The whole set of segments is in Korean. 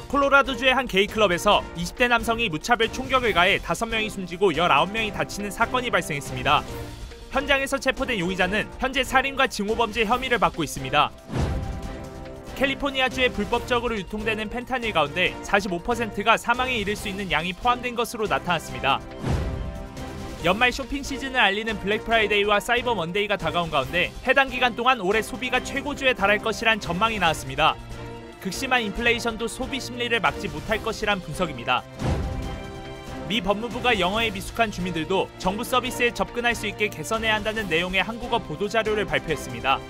콜로라도주의 한 게이클럽에서 20대 남성이 무차별 총격을 가해 5명이 숨지고 19명이 다치는 사건이 발생했습니다. 현장에서 체포된 용의자는 현재 살인과 징호범죄 혐의를 받고 있습니다. 캘리포니아주에 불법적으로 유통되는 펜타닐 가운데 45%가 사망에 이를 수 있는 양이 포함된 것으로 나타났습니다. 연말 쇼핑 시즌을 알리는 블랙 프라이데이와 사이버 먼데이가 다가온 가운데 해당 기간 동안 올해 소비가 최고조에 달할 것이란 전망이 나왔습니다. 극심한 인플레이션도 소비 심리를 막지 못할 것이란 분석입니다. 미 법무부가 영어에 미숙한 주민들도 정부 서비스에 접근할 수 있게 개선해야 한다는 내용의 한국어 보도자료를 발표했습니다.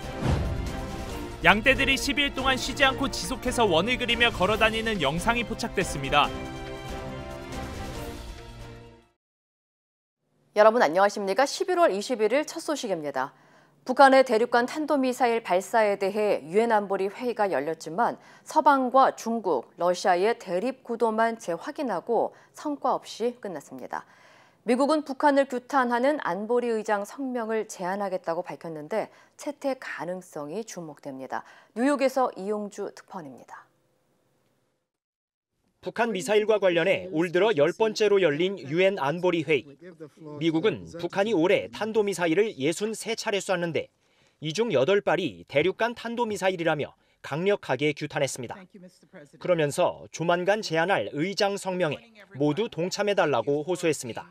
양떼들이 10일 동안 쉬지 않고 지속해서 원을 그리며 걸어다니는 영상이 포착됐습니다. 여러분 안녕하십니까? 11월 21일 첫 소식입니다. 북한의 대륙간 탄도미사일 발사에 대해 유엔 안보리 회의가 열렸지만 서방과 중국, 러시아의 대립 구도만 재확인하고 성과 없이 끝났습니다. 미국은 북한을 규탄하는 안보리 의장 성명을 제안하겠다고 밝혔는데 채택 가능성이 주목됩니다. 뉴욕에서 이용주 특파원입니다. 북한 미사일과 관련해 올 들어 10번째로 열린 유엔 안보리 회의. 미국은 북한이 올해 탄도미사일을 63차례 쐈는데 이 중 8발이 대륙간 탄도미사일이라며 강력하게 규탄했습니다. 그러면서 조만간 제안할 의장 성명에 모두 동참해달라고 호소했습니다.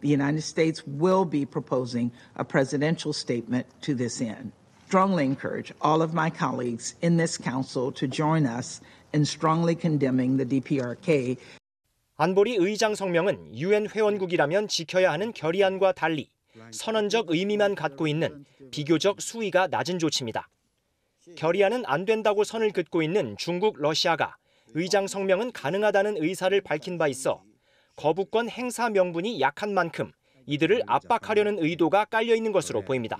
The United States will be proposing a presidential statement to this end. Strongly encourage all of my colleagues in this council to join us in strongly condemning the DPRK. 안보리 의장 성명은 유엔 회원국이라면 지켜야 하는 결의안과 달리 선언적 의미만 갖고 있는 비교적 수위가 낮은 조치입니다. 결의안은 안 된다고 선을 긋고 있는 중국, 러시아가 의장 성명은 가능하다는 의사를 밝힌 바 있어 거부권 행사 명분이 약한 만큼 이들을 압박하려는 의도가 깔려 있는 것으로 보입니다.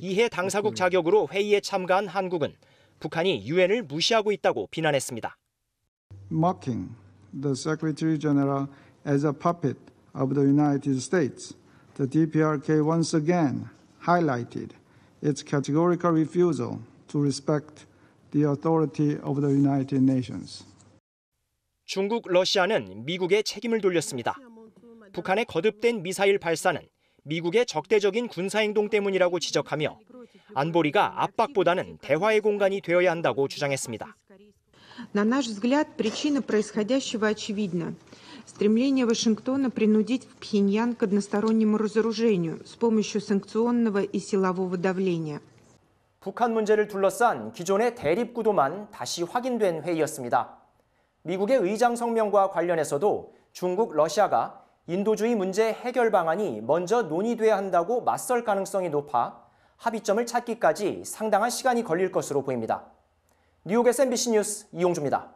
이해 당사국 자격으로 회의에 참가한 한국은 북한이 유엔을 무시하고 있다고 비난했습니다. Mocking the Secretary General as a puppet of the United States, the DPRK once again highlighted its categorical refusal to respect the authority of the United Nations. 중국, 러시아는 미국에 책임을 돌렸습니다. 북한의 거듭된 미사일 발사는 미국의 적대적인 군사행동 때문이라고 지적하며 안보리가 압박보다는 대화의 공간이 되어야 한다고 주장했습니다. На наш взгляд, причина происходящего очевидна. Стремление Вашингтона принудить Пхеньян к одностороннему разоружению с помощью санкционного и силового давления. 북한 문제를 둘러싼 기존의 대립 구도만 다시 확인된 회의였습니다. 미국의 의장 성명과 관련해서도 중국, 러시아가 인도주의 문제 해결 방안이 먼저 논의돼야 한다고 맞설 가능성이 높아 합의점을 찾기까지 상당한 시간이 걸릴 것으로 보입니다. 뉴욕의 MBC 뉴스 이용주입니다.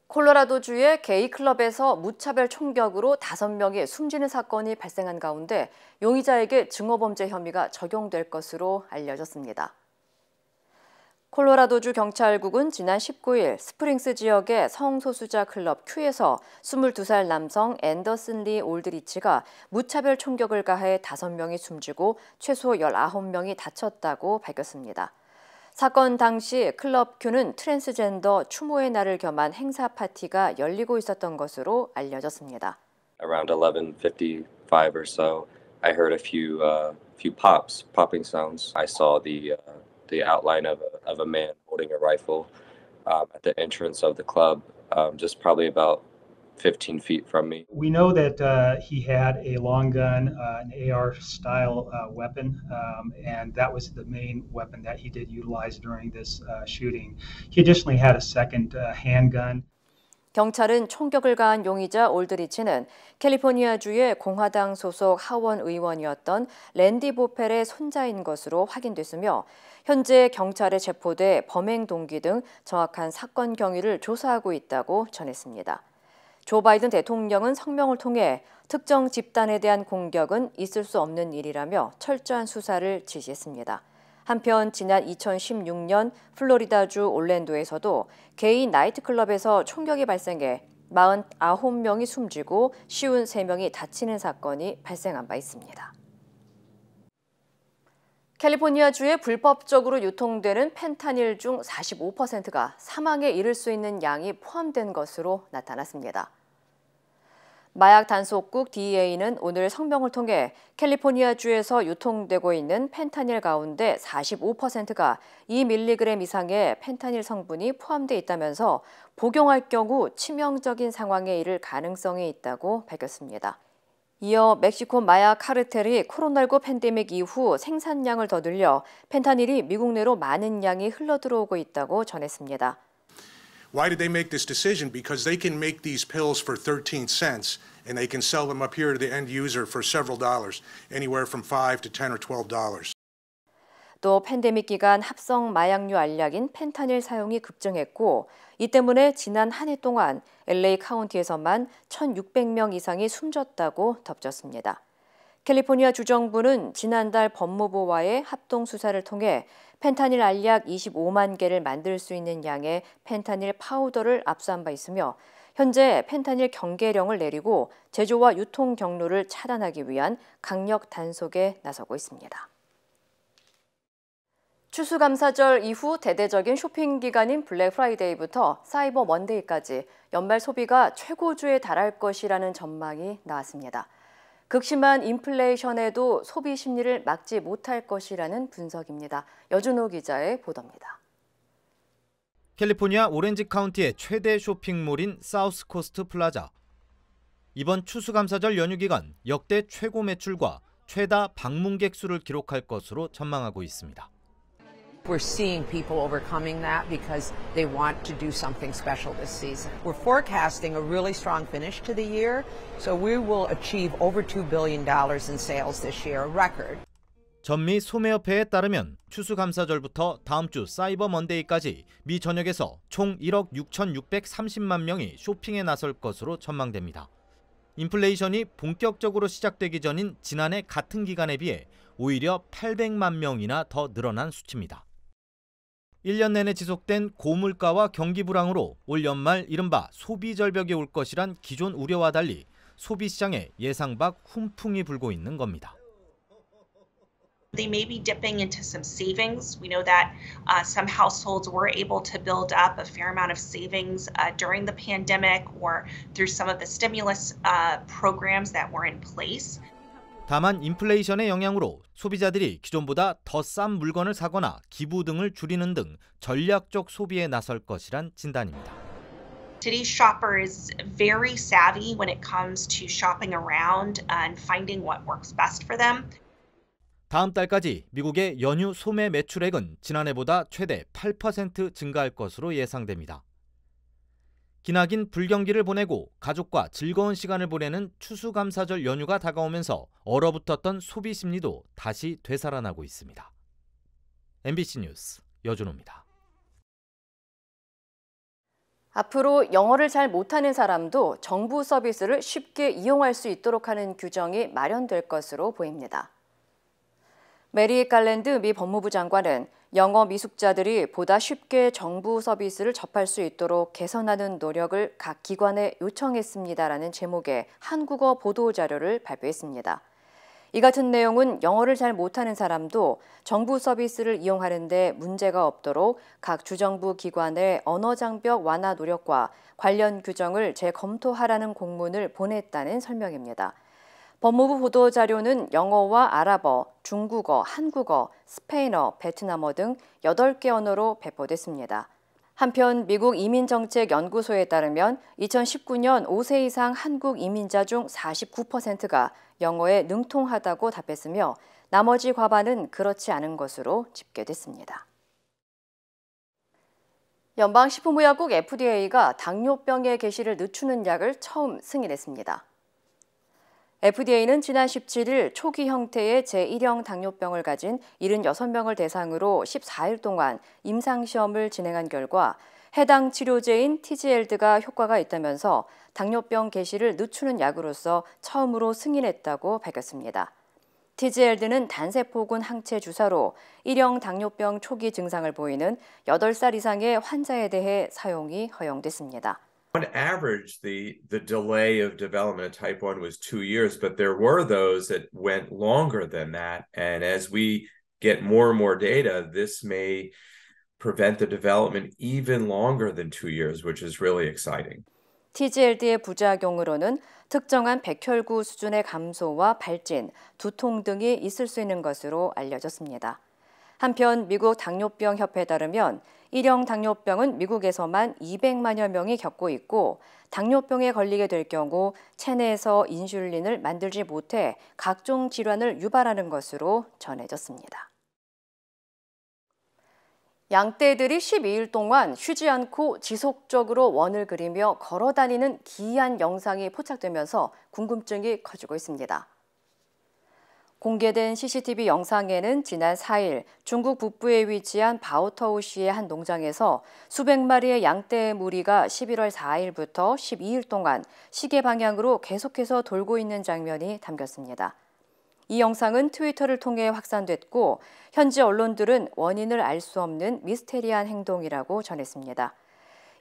콜로라도주의 게이클럽에서 무차별 총격으로 5명이 숨지는 사건이 발생한 가운데 용의자에게 증오범죄 혐의가 적용될 것으로 알려졌습니다. 콜로라도주 경찰국은 지난 19일 스프링스 지역의 성소수자 클럽 Q에서 22살 남성 앤더슨 리 올드리치가 무차별 총격을 가해 5명이 숨지고 최소 19명이 다쳤다고 밝혔습니다. 사건 당시 클럽 Q는 트랜스젠더 추모의 날을 겸한 행사 파티가 열리고 있었던 것으로 알려졌습니다. Around 11:55 or so, I heard a few popping sounds. I saw the outline of a man holding a rifle at the entrance of the club, just probably about 15 feet from me. We know that he had a long gun, an AR-style weapon, and that was the main weapon that he did utilize during this shooting. He additionally had a second handgun. 경찰은 총격을 가한 용의자 올드리치는 캘리포니아주의 공화당 소속 하원 의원이었던 랜디 보펠의 손자인 것으로 확인됐으며 현재 경찰에 체포돼 범행 동기 등 정확한 사건 경위를 조사하고 있다고 전했습니다. 조 바이든 대통령은 성명을 통해 특정 집단에 대한 공격은 있을 수 없는 일이라며 철저한 수사를 지시했습니다. 한편 지난 2016년 플로리다주 올랜도에서도 개인 나이트클럽에서 총격이 발생해 49명이 숨지고 53명이 다치는 사건이 발생한 바 있습니다. 캘리포니아주에 불법적으로 유통되는 펜타닐 중 45%가 사망에 이를 수 있는 양이 포함된 것으로 나타났습니다. 마약 단속국 DEA는 오늘 성명을 통해 캘리포니아주에서 유통되고 있는 펜타닐 가운데 45%가 2mg 이상의 펜타닐 성분이 포함돼 있다면서 복용할 경우 치명적인 상황에 이를 가능성이 있다고 밝혔습니다. 이어 멕시코 마약 카르텔이 코로나19 팬데믹 이후 생산량을 더 늘려 펜타닐이 미국 내로 많은 양이 흘러들어오고 있다고 전했습니다. Why did they make this decision? Because they can make these pills for 13 cents and they can sell them up here to the end user for several dollars, anywhere from $5 to $10 or $12. 또 팬데믹 기간 합성 마약류 알약인 펜타닐 사용이 급증했고 이 때문에 지난 한 해 동안 LA 카운티에서만 1,600명 이상이 숨졌다고 덧붙였습니다. 캘리포니아 주정부는 지난달 법무부와의 합동 수사를 통해 펜타닐 알약 25만 개를 만들 수 있는 양의 펜타닐 파우더를 압수한 바 있으며 현재 펜타닐 경계령을 내리고 제조와 유통 경로를 차단하기 위한 강력 단속에 나서고 있습니다. 추수감사절 이후 대대적인 쇼핑 기간인 블랙 프라이데이부터 사이버 먼데이까지 연말 소비가 최고조에 달할 것이라는 전망이 나왔습니다. 극심한 인플레이션에도 소비 심리를 막지 못할 것이라는 분석입니다. 여준호 기자의 보도입니다. 캘리포니아 오렌지 카운티의 최대 쇼핑몰인 사우스코스트 플라자. 이번 추수감사절 연휴 기간 역대 최고 매출과 최다 방문객 수를 기록할 것으로 전망하고 있습니다. We're seeing people overcoming that because they want to do something special this season. We're forecasting a really strong finish to the year, so we will achieve over $2 billion in sales this year, a record. 전미 소매협회에 따르면 추수감사절부터 다음 주 사이버 먼데이까지 미 전역에서 총 1억 6,630만 명이 쇼핑에 나설 것으로 전망됩니다. 인플레이션이 본격적으로 시작되기 전인 지난해 같은 기간에 비해 오히려 800만 명이나 더 늘어난 수치입니다. 1년 내내 지속된 고물가와 경기 불황으로 올 연말 이른바 소비 절벽이 올 것이란 기존 우려와 달리 소비 시장에 예상 밖 훈풍이 불고 있는 겁니다. They may be dipping into some savings. We know that some households were able to build up a fair amount of savings during the pandemic or through some of the stimulus programs that were in place. 다만 인플레이션의 영향으로 소비자들이 기존보다 더 싼 물건을 사거나 기부 등을 줄이는 등 전략적 소비에 나설 것이란 진단입니다. Today's shopper is very savvy when it comes to shopping around and finding what works best for them. 다음 달까지 미국의 연휴 소매 매출액은 지난해보다 최대 8% 증가할 것으로 예상됩니다. 기나긴 불경기를 보내고 가족과 즐거운 시간을 보내는 추수감사절 연휴가 다가오면서 얼어붙었던 소비 심리도 다시 되살아나고 있습니다. MBC 뉴스 여준호입니다. 앞으로 영어를 잘 못하는 사람도 정부 서비스를 쉽게 이용할 수 있도록 하는 규정이 마련될 것으로 보입니다. 메리 갈랜드 미 법무부 장관은 영어 미숙자들이 보다 쉽게 정부 서비스를 접할 수 있도록 개선하는 노력을 각 기관에 요청했습니다라는 제목의 한국어 보도자료를 발표했습니다. 이 같은 내용은 영어를 잘 못하는 사람도 정부 서비스를 이용하는 데 문제가 없도록 각 주정부 기관의 언어장벽 완화 노력과 관련 규정을 재검토하라는 공문을 보냈다는 설명입니다. 법무부 보도자료는 영어와 아랍어, 중국어, 한국어, 스페인어, 베트남어 등 8개 언어로 배포됐습니다. 한편 미국 이민정책연구소에 따르면 2019년 5세 이상 한국 이민자 중 49%가 영어에 능통하다고 답했으며 나머지 과반은 그렇지 않은 것으로 집계됐습니다. 연방식품의약국 FDA가 당뇨병의 개시를 늦추는 약을 처음 승인했습니다. FDA는 지난 17일 초기 형태의 제1형 당뇨병을 가진 76명을 대상으로 14일 동안 임상시험을 진행한 결과 해당 치료제인 TZL드가 효과가 있다면서 당뇨병 개시를 늦추는 약으로서 처음으로 승인했다고 밝혔습니다. TZL드는 단세포군 항체 주사로 1형 당뇨병 초기 증상을 보이는 8살 이상의 환자에 대해 사용이 허용됐습니다. On average, the delay of development of type 1 was 2 years, but there were those that went longer than that. And as we get more and more data, this may prevent the development even longer than 2 years, which is really exciting. TZLD의 부작용으로는 특정한 백혈구 수준의 감소와 발진, 두통 등이 있을 수 있는 것으로 알려졌습니다. 한편 미국 당뇨병 협회에 따르면 1형 당뇨병은 미국에서만 200만여 명이 겪고 있고 당뇨병에 걸리게 될 경우 체내에서 인슐린을 만들지 못해 각종 질환을 유발하는 것으로 전해졌습니다. 양떼들이 12일 동안 쉬지 않고 지속적으로 원을 그리며 걸어다니는 기이한 영상이 포착되면서 궁금증이 커지고 있습니다. 공개된 CCTV 영상에는 지난 4일 중국 북부에 위치한 바오터우시의 한 농장에서 수백 마리의 양떼의 무리가 11월 4일부터 12일 동안 시계 방향으로 계속해서 돌고 있는 장면이 담겼습니다. 이 영상은 트위터를 통해 확산됐고 현지 언론들은 원인을 알 수 없는 미스테리한 행동이라고 전했습니다.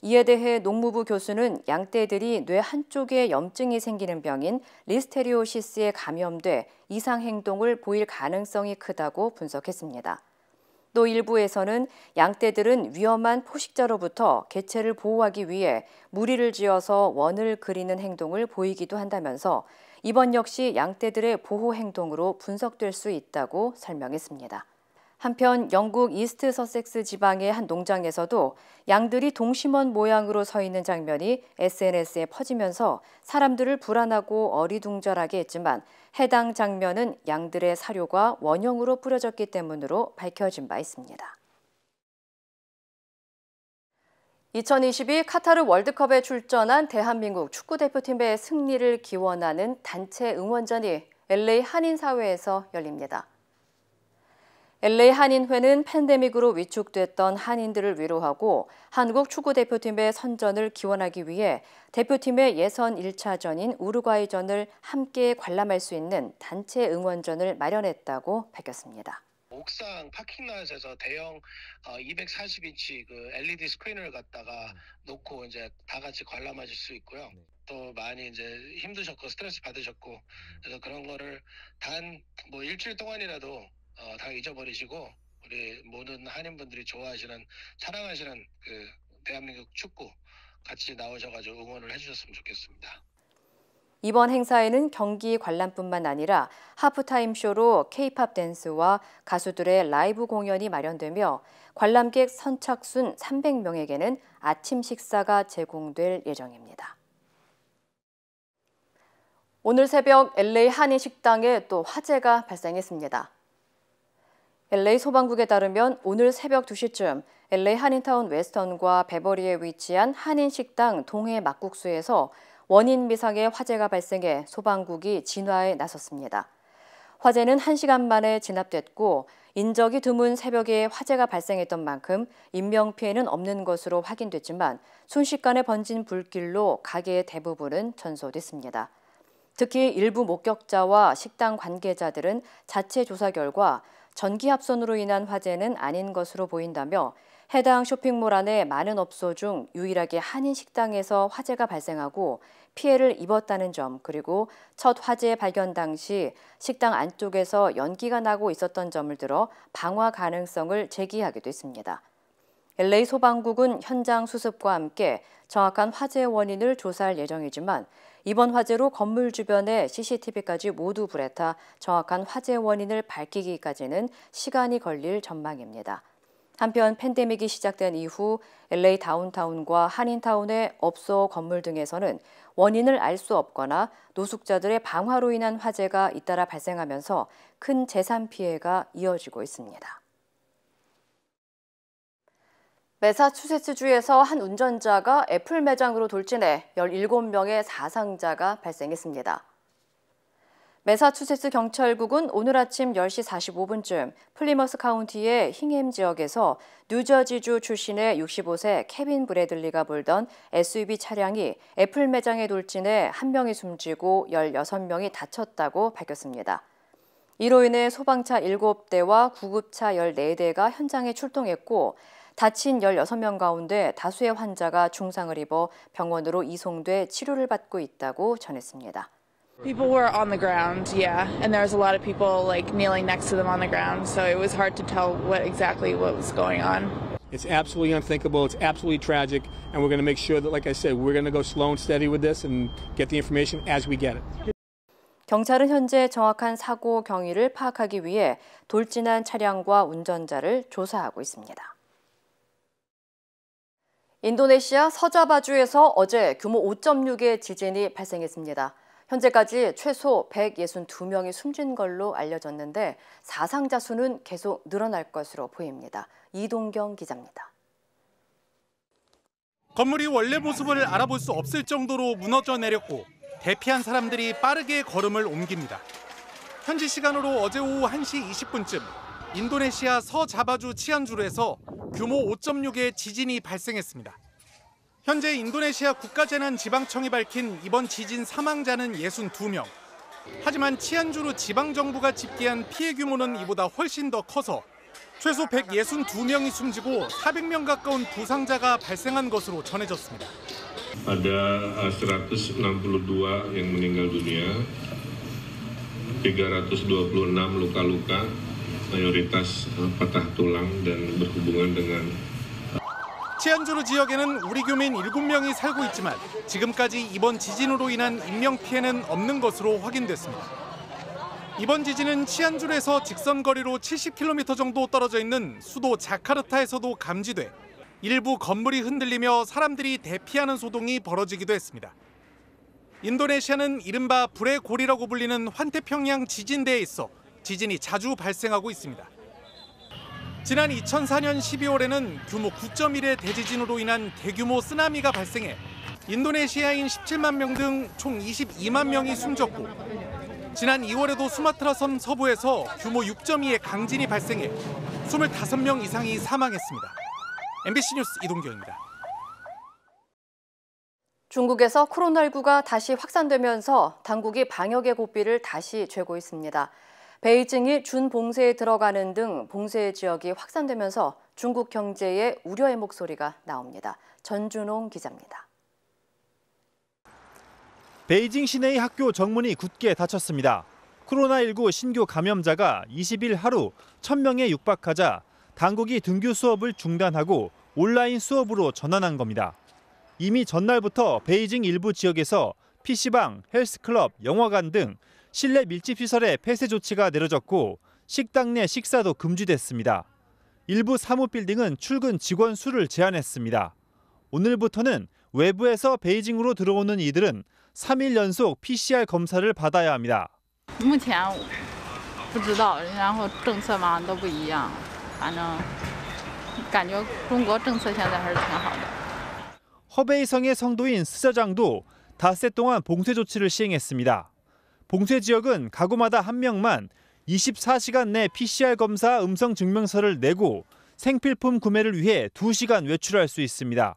이에 대해 농무부 교수는 양떼들이 뇌 한쪽에 염증이 생기는 병인 리스테리오시스에 감염돼 이상 행동을 보일 가능성이 크다고 분석했습니다. 또 일부에서는 양떼들은 위험한 포식자로부터 개체를 보호하기 위해 무리를 지어서 원을 그리는 행동을 보이기도 한다면서 이번 역시 양떼들의 보호 행동으로 분석될 수 있다고 설명했습니다. 한편 영국 이스트 서섹스 지방의 한 농장에서도 양들이 동심원 모양으로 서 있는 장면이 SNS에 퍼지면서 사람들을 불안하고 어리둥절하게 했지만 해당 장면은 양들의 사료가 원형으로 뿌려졌기 때문으로 밝혀진 바 있습니다. 2022 카타르 월드컵에 출전한 대한민국 축구대표팀의 승리를 기원하는 단체 응원전이 LA 한인사회에서 열립니다. LA 한인회는 팬데믹으로 위축됐던 한인들을 위로하고 한국 축구대표팀의 선전을 기원하기 위해 대표팀의 예선 1차전인 우루과이전을 함께 관람할 수 있는 단체 응원전을 마련했다고 밝혔습니다. 옥상 파킹랏에서 대형 240인치 그 LED 스크린을 갖다가 놓고 이제 다 같이 관람하실 수 있고요. 또 많이 이제 힘드셨고 스트레스 받으셨고 그래서 그런 거를 단 뭐 일주일 동안이라도 다 잊어버리시고 우리 모든 한인분들이 좋아하시는 사랑하시는 그 대한민국 축구 같이 나오셔가지고 응원을 해주셨으면 좋겠습니다. 이번 행사에는 경기 관람뿐만 아니라 하프타임 쇼로 K-팝 댄스와 가수들의 라이브 공연이 마련되며 관람객 선착순 300명에게는 아침 식사가 제공될 예정입니다. 오늘 새벽 LA 한인 식당에 또 화재가 발생했습니다. LA 소방국에 따르면 오늘 새벽 2시쯤 LA 한인타운 웨스턴과 베버리에 위치한 한인 식당 동해 막국수에서 원인 미상의 화재가 발생해 소방국이 진화에 나섰습니다. 화재는 1시간 만에 진압됐고 인적이 드문 새벽에 화재가 발생했던 만큼 인명피해는 없는 것으로 확인됐지만 순식간에 번진 불길로 가게의 대부분은 전소됐습니다. 특히 일부 목격자와 식당 관계자들은 자체 조사 결과 전기합선으로 인한 화재는 아닌 것으로 보인다며 해당 쇼핑몰 안에 많은 업소 중 유일하게 한인 식당에서 화재가 발생하고 피해를 입었다는 점, 그리고 첫 화재 발견 당시 식당 안쪽에서 연기가 나고 있었던 점을 들어 방화 가능성을 제기하기도 했습니다. LA 소방국은 현장 수습과 함께 정확한 화재 원인을 조사할 예정이지만 이번 화재로 건물 주변의 CCTV까지 모두 불에 타 정확한 화재 원인을 밝히기까지는 시간이 걸릴 전망입니다. 한편 팬데믹이 시작된 이후 LA 다운타운과 한인타운의 업소 건물 등에서는 원인을 알 수 없거나 노숙자들의 방화로 인한 화재가 잇따라 발생하면서 큰 재산 피해가 이어지고 있습니다. 매사추세츠주에서 한 운전자가 애플 매장으로 돌진해 17명의 사상자가 발생했습니다. 매사추세츠 경찰국은 오늘 아침 10시 45분쯤 플리머스 카운티의 힝햄 지역에서 뉴저지주 출신의 65세 케빈 브래들리가 몰던 SUV 차량이 애플 매장에 돌진해 1명이 숨지고 16명이 다쳤다고 밝혔습니다. 이로 인해 소방차 7대와 구급차 14대가 현장에 출동했고 다친 16명 가운데 다수의 환자가 중상을 입어 병원으로 이송돼 치료를 받고 있다고 전했습니다. People were on the ground, yeah, and there was a lot of people like kneeling next to them on the ground, so it was hard to tell what was going on. It's absolutely unthinkable. It's absolutely tragic, and we're going to make sure that, like I said, we're going to go slow and steady with this and get the information as we get it. 경찰은 현재 정확한 사고 경위를 파악하기 위해 돌진한 차량과 운전자를 조사하고 있습니다. 인도네시아 서자바주에서 어제 규모 5.6의 지진이 발생했습니다. 현재까지 최소 162명이 숨진 걸로 알려졌는데 사상자 수는 계속 늘어날 것으로 보입니다. 이동경 기자입니다. 건물이 원래 모습을 알아볼 수 없을 정도로 무너져 내렸고 대피한 사람들이 빠르게 걸음을 옮깁니다. 현지 시간으로 어제 오후 1시 20분쯤 인도네시아 서자바주 치안주르에서 규모 5.6의 지진이 발생했습니다. 현재 인도네시아 국가재난지방청이 밝힌 이번 지진 사망자는 62명. 하지만 치안주르 지방정부가 집계한 피해 규모는 이보다 훨씬 더 커서 최소 162명이 숨지고 400명 가까운 부상자가 발생한 것으로 전해졌습니다. Ada 162 yang meninggal dunia, 326 luka-luka, mayoritas patah tulang dan berhubungan dengan 치안주르 지역에는 우리 교민 7명이 살고 있지만 지금까지 이번 지진으로 인한 인명피해는 없는 것으로 확인됐습니다. 이번 지진은 치안주르에서 직선거리로 70km 정도 떨어져 있는 수도 자카르타에서도 감지돼 일부 건물이 흔들리며 사람들이 대피하는 소동이 벌어지기도 했습니다. 인도네시아는 이른바 불의 고리라고 불리는 환태평양 지진대에 있어 지진이 자주 발생하고 있습니다. 지난 2004년 12월에는 규모 9.1의 대지진으로 인한 대규모 쓰나미가 발생해 인도네시아인 17만 명 등 총 22만 명이 숨졌고 지난 2월에도 수마트라 섬 서부에서 규모 6.2의 강진이 발생해 25명 이상이 사망했습니다. MBC 뉴스 이동경입니다. 중국에서 코로나19가 다시 확산되면서 당국이 방역의 고삐를 다시 쥐고 있습니다. 베이징이 준봉쇄에 들어가는 등 봉쇄 지역이 확산되면서 중국 경제에 우려의 목소리가 나옵니다. 전준홍 기자입니다. 베이징 시내의 학교 정문이 굳게 닫혔습니다. 코로나19 신규 감염자가 20일 하루 1,000명에 육박하자 당국이 등교 수업을 중단하고 온라인 수업으로 전환한 겁니다. 이미 전날부터 베이징 일부 지역에서 PC방, 헬스클럽, 영화관 등 실내 밀집시설의 폐쇄 조치가 내려졌고 식당 내 식사도 금지됐습니다. 일부 사무빌딩은 출근 직원 수를 제한했습니다. 오늘부터는 외부에서 베이징으로 들어오는 이들은 3일 연속 PCR 검사를 받아야 합니다. 目前不知道，然后政策嘛都不一样，反正感觉中国政策现在还是挺好的。 허베이성의 성도인 스저장도 닷새 동안 봉쇄 조치를 시행했습니다. 봉쇄 지역은 가구마다 1명만 24시간 내 PCR 검사 음성 증명서를 내고 생필품 구매를 위해 2시간 외출할 수 있습니다.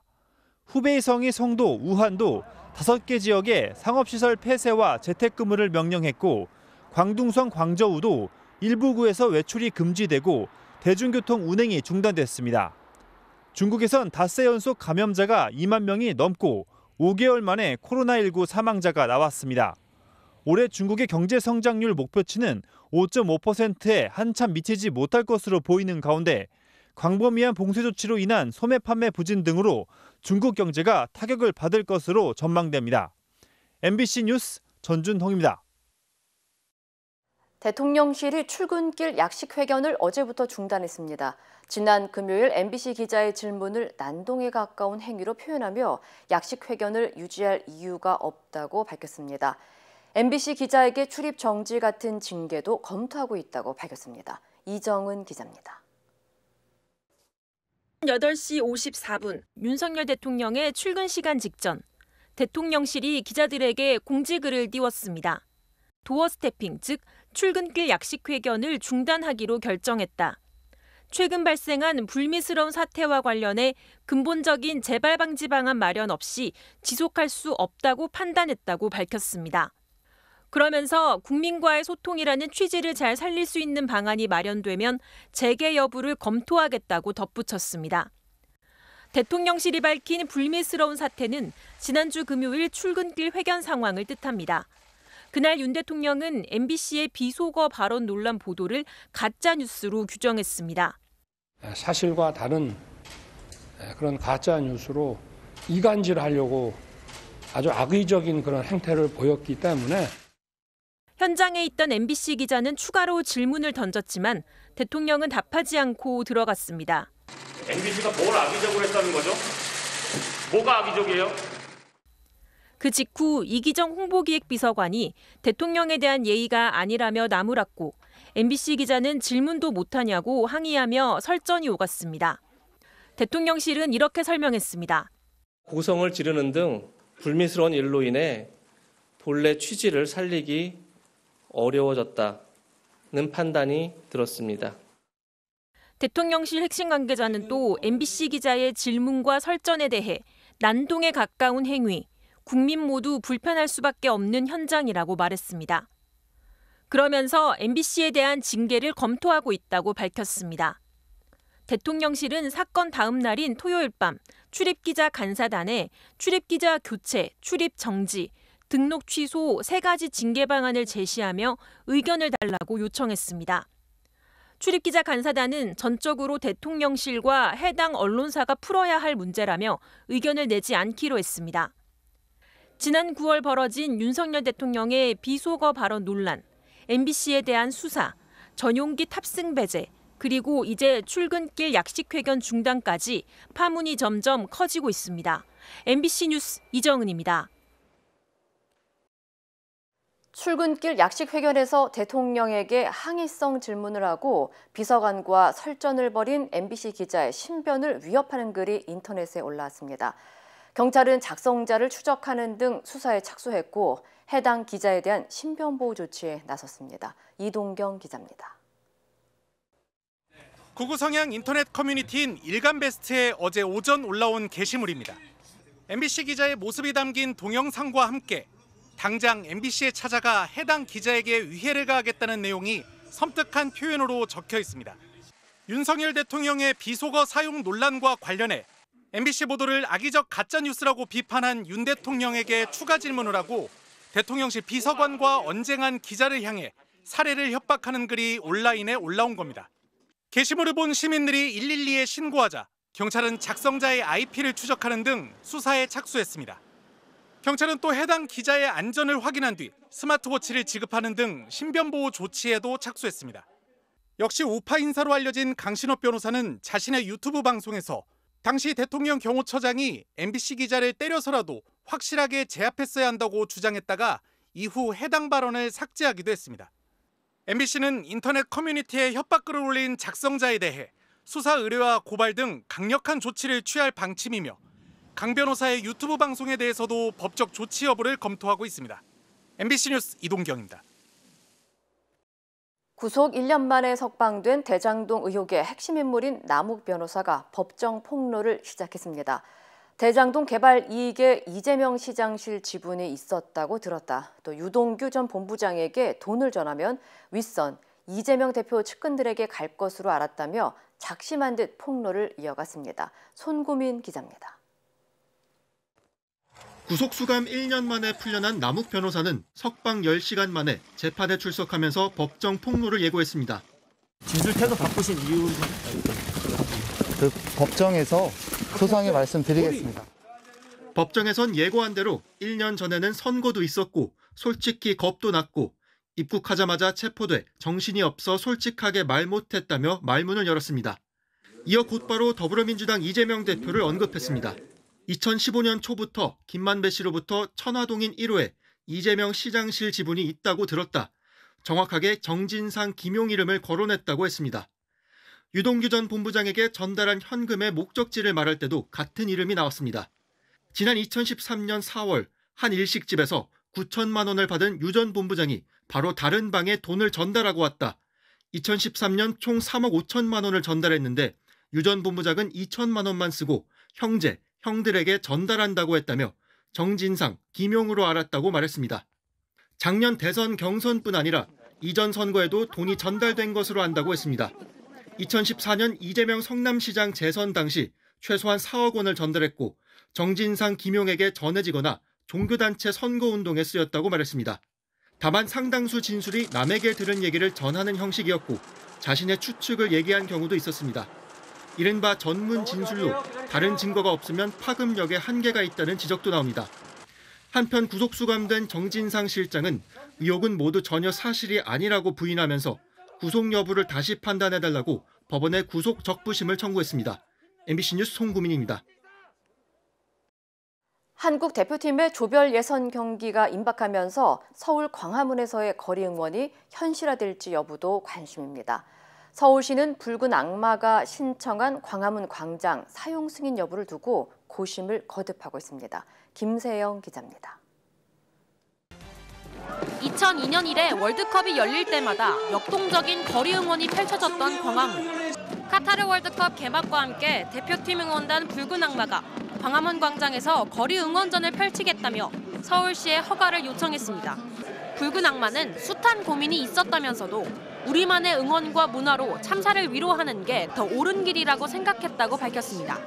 후베이성의 성도 우한도 5개 지역에 상업시설 폐쇄와 재택근무를 명령했고 광둥성 광저우도 일부 구에서 외출이 금지되고 대중교통 운행이 중단됐습니다. 중국에선 닷새 연속 감염자가 2만 명이 넘고 5개월 만에 코로나19 사망자가 나왔습니다. 올해 중국의 경제 성장률 목표치는 5.5%에 한참 미치지 못할 것으로 보이는 가운데 광범위한 봉쇄 조치로 인한 소매 판매 부진 등으로 중국 경제가 타격을 받을 것으로 전망됩니다. MBC 뉴스 전준홍입니다. 대통령실이 출근길 약식 회견을 어제부터 중단했습니다. 지난 금요일 MBC 기자의 질문을 난동에 가까운 행위로 표현하며 약식 회견을 유지할 이유가 없다고 밝혔습니다. MBC 기자에게 출입 정지 같은 징계도 검토하고 있다고 밝혔습니다. 이정은 기자입니다. 8시 54분 윤석열 대통령의 출근 시간 직전 대통령실이 기자들에게 공지글을 띄웠습니다. 도어 스태핑, 즉 출근길 약식 회견을 중단하기로 결정했다. 최근 발생한 불미스러운 사태와 관련해 근본적인 재발 방지 방안 마련 없이 지속할 수 없다고 판단했다고 밝혔습니다. 그러면서 국민과의 소통이라는 취지를 잘 살릴 수 있는 방안이 마련되면 재개 여부를 검토하겠다고 덧붙였습니다. 대통령실이 밝힌 불미스러운 사태는 지난주 금요일 출근길 회견 상황을 뜻합니다. 그날 윤 대통령은 MBC의 비속어 발언 논란 보도를 가짜 뉴스로 규정했습니다. 사실과 다른 그런 가짜 뉴스로 이간질하려고 아주 악의적인 그런 행태를 보였기 때문에 현장에 있던 MBC 기자는 추가로 질문을 던졌지만 대통령은 답하지 않고 들어갔습니다. MBC가 뭘 악의적으로 했다는 거죠? 뭐가 악의적이에요? 그 직후 이기정 홍보기획비서관이 대통령에 대한 예의가 아니라며 나무랐고 MBC 기자는 질문도 못하냐고 항의하며 설전이 오갔습니다. 대통령실은 이렇게 설명했습니다. 고성을 지르는 등 불미스러운 일로 인해 본래 취지를 살리기 어려워졌다는 판단이 들었습니다. 대통령실 핵심 관계자는 또 MBC 기자의 질문과 설전에 대해 난동에 가까운 행위, 국민 모두 불편할 수밖에 없는 현장이라고 말했습니다. 그러면서 MBC에 대한 징계를 검토하고 있다고 밝혔습니다. 대통령실은 사건 다음 날인 토요일 밤 출입기자 간사단에 출입기자 교체, 출입 정지, 등록 취소 3가지 징계 방안을 제시하며 의견을 달라고 요청했습니다. 출입기자 간사단은 전적으로 대통령실과 해당 언론사가 풀어야 할 문제라며 의견을 내지 않기로 했습니다. 지난 9월 벌어진 윤석열 대통령의 비속어 발언 논란, MBC에 대한 수사, 전용기 탑승 배제, 그리고 이제 출근길 약식회견 중단까지 파문이 점점 커지고 있습니다. MBC 뉴스 이정은입니다. 출근길 약식회견에서 대통령에게 항의성 질문을 하고 비서관과 설전을 벌인 MBC 기자의 신변을 위협하는 글이 인터넷에 올라왔습니다. 경찰은 작성자를 추적하는 등 수사에 착수했고 해당 기자에 대한 신변보호 조치에 나섰습니다. 이동경 기자입니다. 구구 성향 인터넷 커뮤니티인 일간베스트에 어제 오전 올라온 게시물입니다. MBC 기자의 모습이 담긴 동영상과 함께 당장 MBC에 찾아가 해당 기자에게 위해를 가하겠다는 내용이 섬뜩한 표현으로 적혀 있습니다. 윤석열 대통령의 비속어 사용 논란과 관련해 MBC 보도를 악의적 가짜뉴스라고 비판한 윤 대통령에게 추가 질문을 하고 대통령실 비서관과 언쟁한 기자를 향해 살해를 협박하는 글이 온라인에 올라온 겁니다. 게시물을 본 시민들이 112에 신고하자 경찰은 작성자의 IP를 추적하는 등 수사에 착수했습니다. 경찰은 또 해당 기자의 안전을 확인한 뒤 스마트워치를 지급하는 등 신변보호 조치에도 착수했습니다. 역시 우파 인사로 알려진 강신업 변호사는 자신의 유튜브 방송에서 당시 대통령 경호처장이 MBC 기자를 때려서라도 확실하게 제압했어야 한다고 주장했다가 이후 해당 발언을 삭제하기도 했습니다. MBC는 인터넷 커뮤니티에 협박글을 올린 작성자에 대해 수사 의뢰와 고발 등 강력한 조치를 취할 방침이며 강 변호사의 유튜브 방송에 대해서도 법적 조치 여부를 검토하고 있습니다. MBC 뉴스 이동경입니다. 구속 1년 만에 석방된 대장동 의혹의 핵심 인물인 남욱 변호사가 법정 폭로를 시작했습니다. 대장동 개발 이익에 이재명 시장실 지분이 있었다고 들었다. 또 유동규 전 본부장에게 돈을 전하면 윗선 이재명 대표 측근들에게 갈 것으로 알았다며 작심한 듯 폭로를 이어갔습니다. 손구민 기자입니다. 구속 수감 1년 만에 풀려난 남욱 변호사는 석방 10시간 만에 재판에 출석하면서 법정 폭로를 예고했습니다. 진술 태도 바꾸신 이유는 법정에서 소상히 말씀드리겠습니다. 법정에선 예고한 대로 1년 전에는 선고도 있었고 솔직히 겁도 났고 입국하자마자 체포돼 정신이 없어 솔직하게 말 못했다며 말문을 열었습니다. 이어 곧바로 더불어민주당 이재명 대표를 언급했습니다. 2015년 초부터 김만배 씨로부터 천화동인 1호에 이재명 시장실 지분이 있다고 들었다. 정확하게 정진상, 김용 이름을 거론했다고 했습니다. 유동규 전 본부장에게 전달한 현금의 목적지를 말할 때도 같은 이름이 나왔습니다. 지난 2013년 4월 한 일식집에서 9천만 원을 받은 유 전 본부장이 바로 다른 방에 돈을 전달하고 왔다. 2013년 총 3억 5천만 원을 전달했는데 유 전 본부장은 2천만 원만 쓰고 형제, 형들에게 전달한다고 했다며 정진상, 김용으로 알았다고 말했습니다. 작년 대선 경선뿐 아니라 이전 선거에도 돈이 전달된 것으로 안다고 했습니다. 2014년 이재명 성남시장 재선 당시 최소한 4억 원을 전달했고 정진상, 김용에게 전해지거나 종교단체 선거운동에 쓰였다고 말했습니다. 다만 상당수 진술이 남에게 들은 얘기를 전하는 형식이었고 자신의 추측을 얘기한 경우도 있었습니다. 이른바 전문 진술로 다른 증거가 없으면 파급력에 한계가 있다는 지적도 나옵니다. 한편 구속 수감된 정진상 실장은 의혹은 모두 전혀 사실이 아니라고 부인하면서 구속 여부를 다시 판단해달라고 법원에 구속 적부심을 청구했습니다. MBC 뉴스 송구민입니다. 한국 대표팀의 조별 예선 경기가 임박하면서 서울 광화문에서의 거리 응원이 현실화될지 여부도 관심입니다. 서울시는 붉은 악마가 신청한 광화문 광장 사용 승인 여부를 두고 고심을 거듭하고 있습니다. 김세영 기자입니다. 2002년 이래 월드컵이 열릴 때마다 역동적인 거리 응원이 펼쳐졌던 광화문. 카타르 월드컵 개막과 함께 대표팀 응원단 붉은 악마가 광화문 광장에서 거리 응원전을 펼치겠다며 서울시에 허가를 요청했습니다. 붉은 악마는 숱한 고민이 있었다면서도 우리만의 응원과 문화로 참사를 위로하는 게 더 옳은 길이라고 생각했다고 밝혔습니다.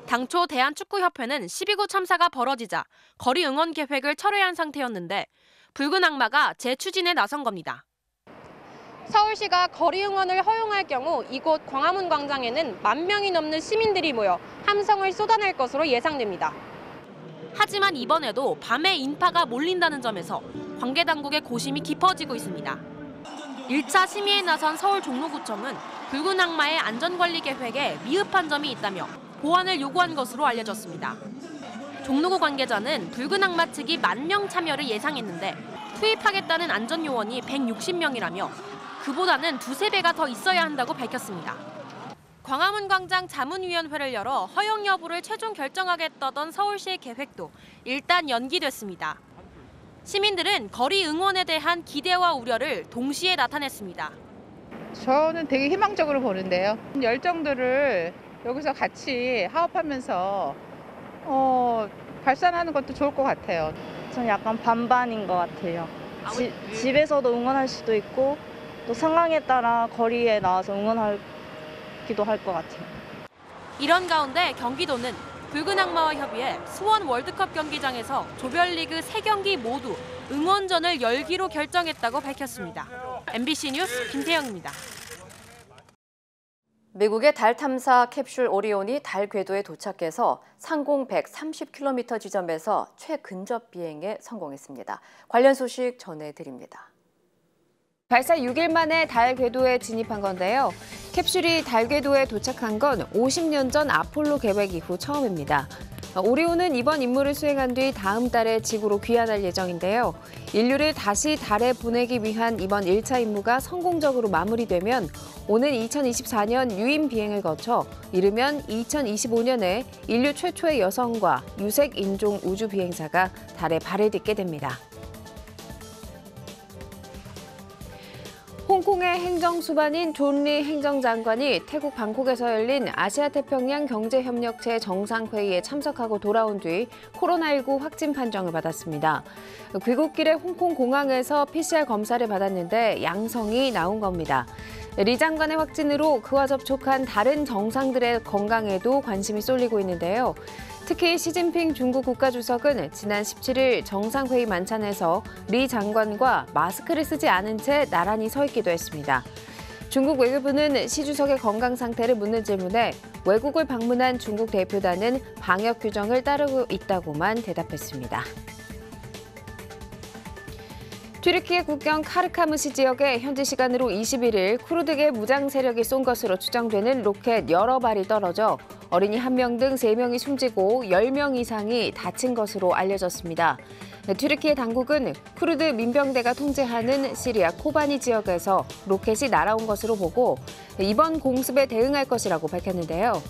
당초 대한축구협회는 12구 참사가 벌어지자 거리 응원 계획을 철회한 상태였는데 붉은 악마가 재추진에 나선 겁니다. 서울시가 거리 응원을 허용할 경우 이곳 광화문 광장에는 10,000명이 넘는 시민들이 모여 함성을 쏟아낼 것으로 예상됩니다. 하지만 이번에도 밤에 인파가 몰린다는 점에서 관계당국의 고심이 깊어지고 있습니다. 1차 심의에 나선 서울 종로구청은 붉은 악마의 안전관리 계획에 미흡한 점이 있다며 보완을 요구한 것으로 알려졌습니다. 종로구 관계자는 붉은 악마 측이 10,000명 참여를 예상했는데 투입하겠다는 안전요원이 160명이라며 그보다는 2~3배가 더 있어야 한다고 밝혔습니다. 광화문 광장 자문위원회를 열어 허용 여부를 최종 결정하겠다던 서울시의 계획도 일단 연기됐습니다. 시민들은 거리 응원에 대한 기대와 우려를 동시에 나타냈습니다. 저는 되게 희망적으로 보는데요. 열정들을 여기서 같이 화합하면서 발산하는 것도 좋을 것 같아요. 저는 약간 반반인 것 같아요. 집에서도 응원할 수도 있고 또 상황에 따라 거리에 나와서 응원하기도 할 것 같아요. 이런 가운데 경기도는 붉은 악마와 협의해 수원 월드컵 경기장에서 조별리그 3경기 모두 응원전을 열기로 결정했다고 밝혔습니다. MBC 뉴스 김세영입니다. 미국의 달 탐사 캡슐 오리온이 달 궤도에 도착해서 상공 130km 지점에서 최근접 비행에 성공했습니다. 관련 소식 전해드립니다. 발사 6일 만에 달 궤도에 진입한 건데요. 캡슐이 달 궤도에 도착한 건 50년 전 아폴로 계획 이후 처음입니다. 오리온은 이번 임무를 수행한 뒤 다음 달에 지구로 귀환할 예정인데요. 인류를 다시 달에 보내기 위한 이번 1차 임무가 성공적으로 마무리되면 오는 2024년 유인 비행을 거쳐 이르면 2025년에 인류 최초의 여성과 유색 인종 우주 비행사가 달에 발을 딛게 됩니다. 홍콩의 행정수반인 존 리 행정장관이 태국 방콕에서 열린 아시아태평양 경제협력체 정상회의에 참석하고 돌아온 뒤 코로나19 확진 판정을 받았습니다. 귀국길에 홍콩 공항에서 PCR 검사를 받았는데 양성이 나온 겁니다. 리 장관의 확진으로 그와 접촉한 다른 정상들의 건강에도 관심이 쏠리고 있는데요. 특히 시진핑 중국 국가주석은 지난 17일 정상회의 만찬에서 리 장관과 마스크를 쓰지 않은 채 나란히 서 있기도 했습니다. 중국 외교부는 시 주석의 건강 상태를 묻는 질문에 외국을 방문한 중국 대표단은 방역 규정을 따르고 있다고만 대답했습니다. 튀르키예 국경 카르카무시 지역에 현지 시간으로 21일 쿠르드계 무장 세력이 쏜 것으로 추정되는 로켓 여러 발이 떨어져 어린이 1명 등 3명이 숨지고 10명 이상이 다친 것으로 알려졌습니다. 튀르키예 당국은 쿠르드 민병대가 통제하는 시리아 코바니 지역에서 로켓이 날아온 것으로 보고 이번 공습에 대응할 것이라고 밝혔는데요.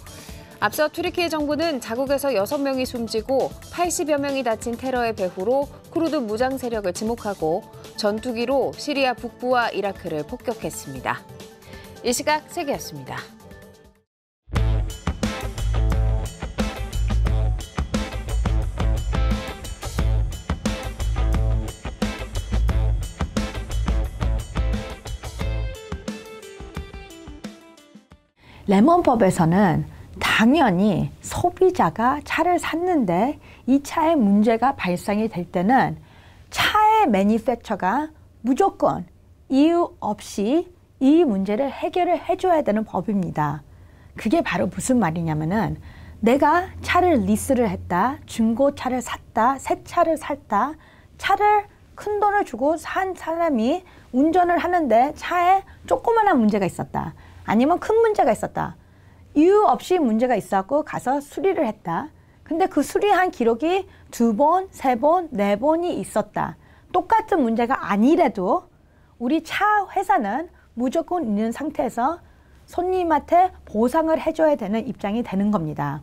앞서 튀르키예 정부는 자국에서 6명이 숨지고 80여 명이 다친 테러의 배후로 쿠르드 무장 세력을 지목하고 전투기로 시리아 북부와 이라크를 폭격했습니다. 이 시각 세계였습니다. 레몬법에서는 당연히 소비자가 차를 샀는데 이 차에 문제가 발생이 될 때는 차의 매니팩처가 무조건 이유 없이 이 문제를 해결을 해줘야 되는 법입니다. 그게 바로 무슨 말이냐면은 내가 차를 리스를 했다, 중고차를 샀다, 새 차를 샀다, 차를 큰 돈을 주고 산 사람이 운전을 하는데 차에 조그마한 문제가 있었다. 아니면 큰 문제가 있었다. 이유 없이 문제가 있었고 가서 수리를 했다. 근데 그 수리한 기록이 2번, 3번, 4번이 있었다. 똑같은 문제가 아니래도 우리 차 회사는 무조건 있는 상태에서 손님한테 보상을 해줘야 되는 입장이 되는 겁니다.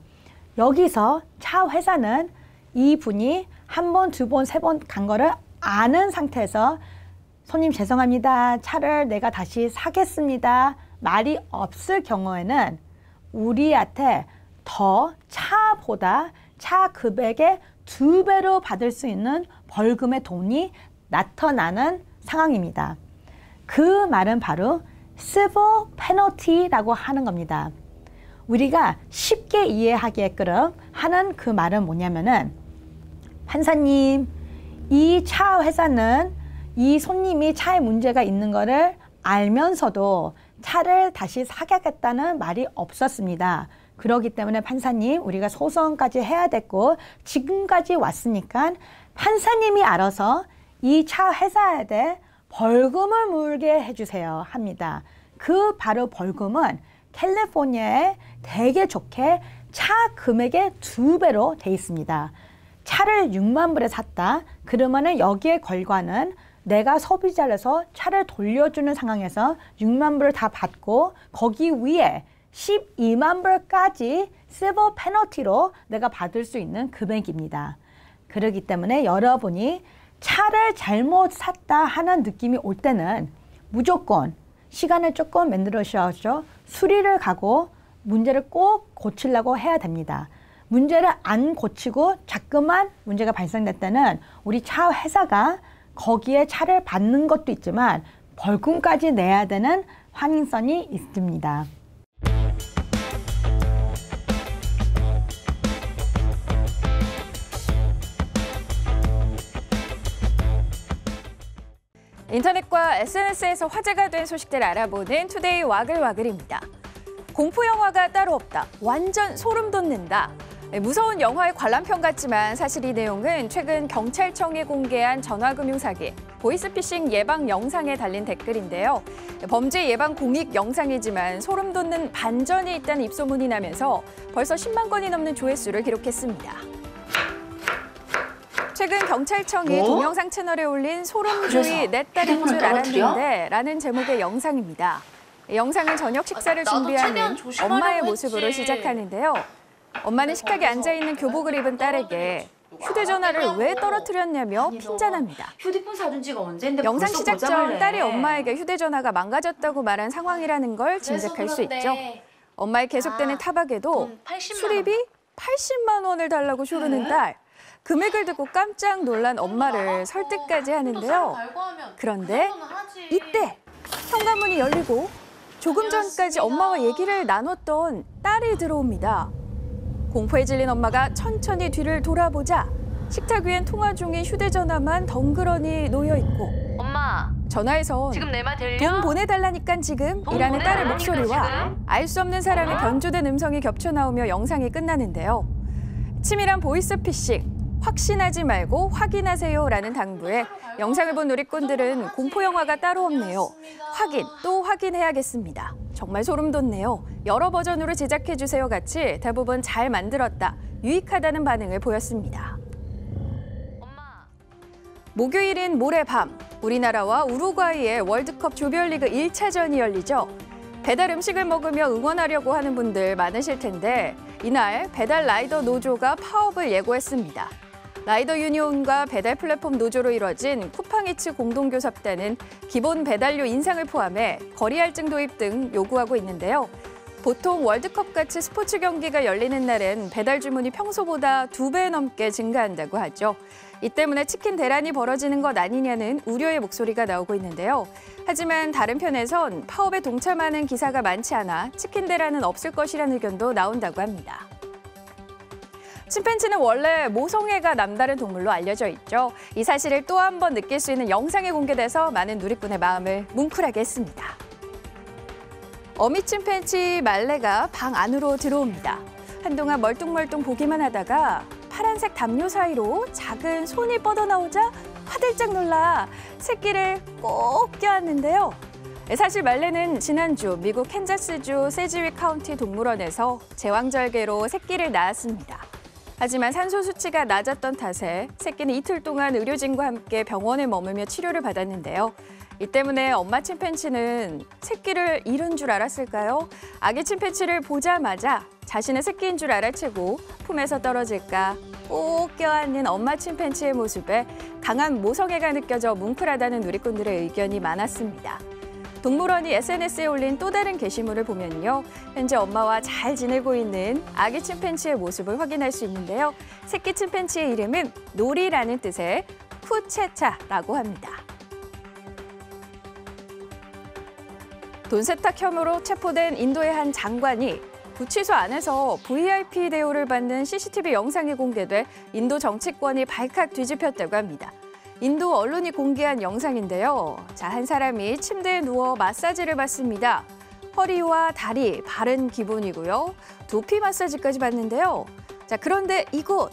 여기서 차 회사는 이분이 1번, 2번, 3번 간 거를 아는 상태에서 손님 죄송합니다. 차를 내가 다시 사겠습니다. 말이 없을 경우에는 우리한테 더 차보다 차 금액의 2배로 받을 수 있는 벌금의 돈이 나타나는 상황입니다. 그 말은 바로 civil penalty라고 하는 겁니다. 우리가 쉽게 이해하게끔 하는 그 말은 뭐냐면은 판사님, 이 차 회사는 이 손님이 차에 문제가 있는 거를 알면서도 차를 다시 사겠다는 말이 없었습니다. 그렇기 때문에 판사님, 우리가 소송까지 해야 됐고 지금까지 왔으니까 판사님이 알아서 이 차 회사에 대해 벌금을 물게 해주세요 합니다. 그 바로 벌금은 캘리포니아에 되게 좋게 차 금액의 2배로 돼 있습니다. 차를 6만 불에 샀다. 그러면은 여기에 걸과는 내가 소비자로서 차를 돌려주는 상황에서 6만 불을 다 받고 거기 위에 12만 불까지 civil penalty로 내가 받을 수 있는 금액입니다. 그렇기 때문에 여러분이 차를 잘못 샀다 하는 느낌이 올 때는 무조건 시간을 조금 만들어셔서 수리를 가고 문제를 꼭 고치려고 해야 됩니다. 문제를 안 고치고 자꾸만 문제가 발생될 때는 우리 차 회사가 거기에 차를 받는 것도 있지만 벌금까지 내야 되는 환인성이 있습니다. 인터넷과 SNS에서 화제가 된 소식들 알아보는 투데이 와글와글입니다. 공포 영화가 따로 없다. 완전 소름 돋는다. 무서운 영화의 관람평 같지만 사실 이 내용은 최근 경찰청이 공개한 전화금융 사기, 보이스피싱 예방 영상에 달린 댓글인데요. 범죄 예방 공익 영상이지만 소름 돋는 반전이 있다는 입소문이 나면서 벌써 10만 건이 넘는 조회수를 기록했습니다. 최근 경찰청이 동영상 채널에 올린 소름주의 내 딸인 줄 알았는데 라는 제목의 영상입니다. 영상은 저녁 식사를 준비하는 엄마의 모습으로 시작하는데요. 엄마는 식탁에 앉아있는 교복을 입은 딸에게 휴대전화를 왜 떨어뜨렸냐며 핀잔합니다. 휴대폰 사준 지가 언젠데 영상 시작 전 딸이 엄마에게 휴대전화가 망가졌다고 말한 상황이라는 걸 짐작할 수 있죠. 엄마의 계속되는 타박에도 수리비 80만 원을 달라고 조르는 딸. 금액을 듣고 깜짝 놀란 엄마를 설득까지 하는데요. 그런데 이때 현관문이 열리고 조금 전까지 엄마와 얘기를 나눴던 딸이 들어옵니다. 공포에 질린 엄마가 천천히 뒤를 돌아보자 식탁 위엔 통화 중인 휴대전화만 덩그러니 놓여있고 엄마, 전화에선 지금 내 말 들려? 돈 보내달라니깐 지금 이라는 딸의 목소리와 알 수 없는 사람의 변조된 음성이 겹쳐 나오며 영상이 끝나는데요. 치밀한 보이스피싱, 확신하지 말고 확인하세요라는 당부에 영상을 본 누리꾼들은 공포영화가 따로 없네요. 확인, 또 확인해야겠습니다. 정말 소름 돋네요. 여러 버전으로 제작해주세요 같이 대부분 잘 만들었다, 유익하다는 반응을 보였습니다. 목요일인 모레밤, 우리나라와 우루과이의 월드컵 조별리그 1차전이 열리죠. 배달 음식을 먹으며 응원하려고 하는 분들 많으실 텐데 이날 배달 라이더 노조가 파업을 예고했습니다. 라이더 유니온과 배달 플랫폼 노조로 이뤄진 쿠팡이츠 공동교섭단은 기본 배달료 인상을 포함해 거리 할증 도입 등 요구하고 있는데요. 보통 월드컵같이 스포츠 경기가 열리는 날엔 배달 주문이 평소보다 2배 넘게 증가한다고 하죠. 이 때문에 치킨 대란이 벌어지는 것 아니냐는 우려의 목소리가 나오고 있는데요. 하지만 다른 편에선 파업에 동참하는 기사가 많지 않아 치킨 대란은 없을 것이라는 의견도 나온다고 합니다. 침팬지는 원래 모성애가 남다른 동물로 알려져 있죠. 이 사실을 또 한 번 느낄 수 있는 영상이 공개돼서 많은 누리꾼의 마음을 뭉클하게 했습니다. 어미 침팬지 말레가 방 안으로 들어옵니다. 한동안 멀뚱멀뚱 보기만 하다가 파란색 담요 사이로 작은 손이 뻗어나오자 화들짝 놀라 새끼를 꼭 껴안는데요. 사실 말레는 지난주 미국 캔자스주 세지윅 카운티 동물원에서 제왕절개로 새끼를 낳았습니다. 하지만 산소 수치가 낮았던 탓에 새끼는 이틀 동안 의료진과 함께 병원에 머물며 치료를 받았는데요. 이 때문에 엄마 침팬지는 새끼를 잃은 줄 알았을까요? 아기 침팬지를 보자마자 자신의 새끼인 줄 알아채고 품에서 떨어질까 꼭 껴안는 엄마 침팬지의 모습에 강한 모성애가 느껴져 뭉클하다는 누리꾼들의 의견이 많았습니다. 동물원이 SNS에 올린 또 다른 게시물을 보면요. 현재 엄마와 잘 지내고 있는 아기 침팬지의 모습을 확인할 수 있는데요. 새끼 침팬지의 이름은 놀이라는 뜻의 푸체차라고 합니다. 돈 세탁 혐의로 체포된 인도의 한 장관이 구치소 안에서 VIP 대우를 받는 CCTV 영상이 공개돼 인도 정치권이 발칵 뒤집혔다고 합니다. 인도 언론이 공개한 영상인데요. 자, 한 사람이 침대에 누워 마사지를 받습니다. 허리와 다리, 발은 기본이고요. 두피 마사지까지 받는데요. 자, 그런데 이곳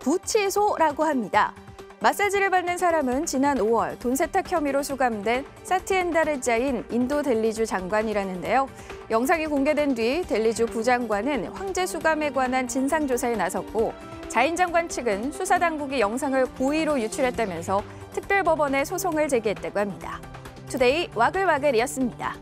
구치소라고 합니다. 마사지를 받는 사람은 지난 5월 돈 세탁 혐의로 수감된 사티엔다르자인 인도 델리주 장관이라는데요. 영상이 공개된 뒤 델리주 부장관은 황제 수감에 관한 진상조사에 나섰고 자인 장관 측은 수사당국이 영상을 고의로 유출했다면서 특별법원에 소송을 제기했다고 합니다. 투데이 와글와글이었습니다.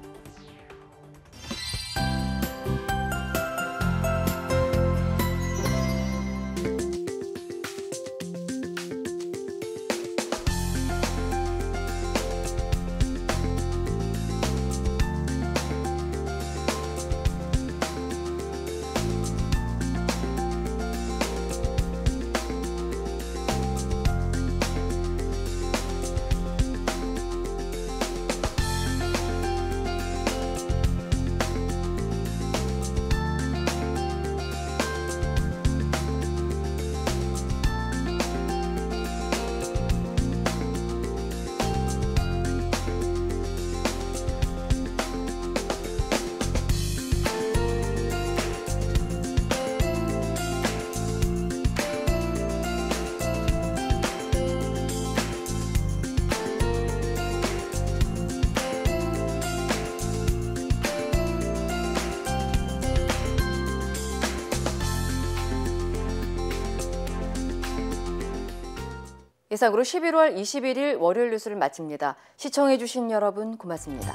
이상으로 11월 21일 월요일 뉴스를 마칩니다. 시청해주신 여러분 고맙습니다.